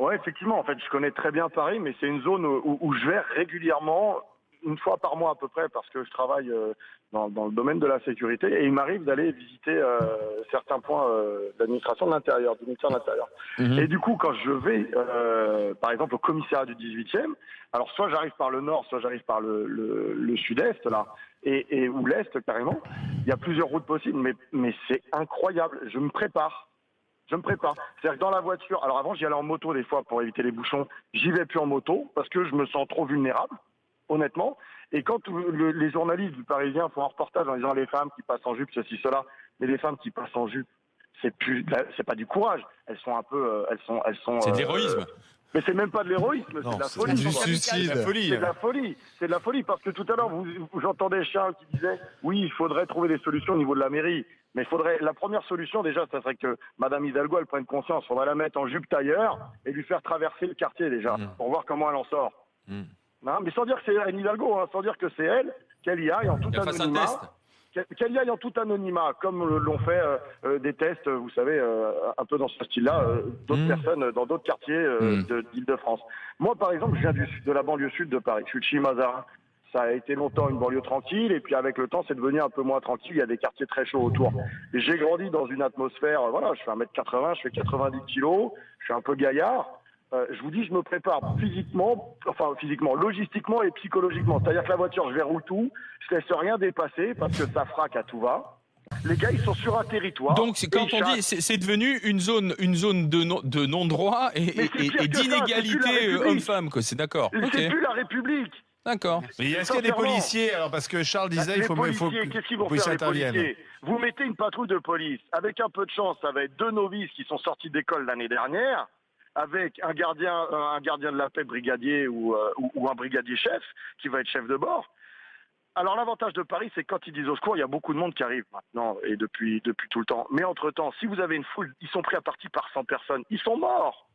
Ouais, effectivement. En fait, je connais très bien Paris, mais c'est une zone où je vais régulièrement, une fois par mois à peu près, parce que je travaille dans le domaine de la sécurité, et il m'arrive d'aller visiter certains points d'administration de l'intérieur, du ministère de l'Intérieur. Et Mhm. du coup, quand je vais, par exemple, au commissariat du 18e, alors soit j'arrive par le nord, soit j'arrive par le sud-est, là, ou l'est carrément. Il y a plusieurs routes possibles, mais c'est incroyable. Je me prépare. Je me prépare. C'est-à-dire que dans la voiture, alors avant j'y allais en moto des fois pour éviter les bouchons, j'y vais plus en moto parce que je me sens trop vulnérable, honnêtement. Et quand les journalistes du Parisien font un reportage en disant les femmes qui passent en jupe, ceci, cela, mais les femmes qui passent en jupe, c'est pas du courage. Elles sont un peu, C'est de l'héroïsme. mais c'est même pas de l'héroïsme, c'est de Non, la c'est folie. du Quoi. suicide. C'est de la folie. C'est de la folie, c'est de la folie, parce que tout à l'heure, j'entendais Charles qui disait, oui, il faudrait trouver des solutions au niveau de la mairie, mais la première solution déjà, ça serait que Madame Hidalgo, elle prenne conscience, il faudrait la mettre en jupe tailleur et lui faire traverser le quartier déjà, pour voir comment elle en sort. Mm. Non, mais sans dire que c'est Anne Hidalgo, hein, sans dire que c'est elle, qu'elle y aille en tout Qu'elle fasse un anonymat. test. Qu'elle y aille en tout anonymat, comme l'ont fait des tests, vous savez, un peu dans ce style-là, d'autres personnes dans d'autres quartiers d'Île-de-France. Moi, par exemple, je viens de la banlieue sud de Paris. Je suis de Chimazara. Ça a été longtemps une banlieue tranquille, et puis avec le temps, c'est devenu un peu moins tranquille. Il y a des quartiers très chauds autour. Et j'ai grandi dans une atmosphère, voilà, je fais 1m80, je fais 90 kilos, je suis un peu gaillard. Je vous dis, je me prépare physiquement, logistiquement et psychologiquement. C'est-à-dire que la voiture, je verrouille tout, je laisse rien dépasser parce que ça frappe à tout va. Les gars, ils sont sur un territoire. Donc, quand on dit, c'est devenu une zone de non-droit Mais c'est pire que ça, et d'inégalité c'est plus la République. homme-femme, quoi. C'est d'accord. Ok. C'est plus la République. D'accord. Mais est-ce qu'il y a des Sincèrement. policiers? Alors, parce que Charles disait, il Les faut policiers, qu'est-ce qu'ils vont faire, les interviennent. policiers? Vous mettez une patrouille de police. Avec un peu de chance, ça va être 2 novices qui sont sortis d'école l'année dernière, avec un gardien de la paix brigadier ou un brigadier chef qui va être chef de bord. Alors l'avantage de Paris, c'est que quand ils disent au secours, il y a beaucoup de monde qui arrive maintenant et depuis tout le temps. Mais entre-temps, si vous avez une foule, ils sont pris à partie par 100 personnes, ils sont morts.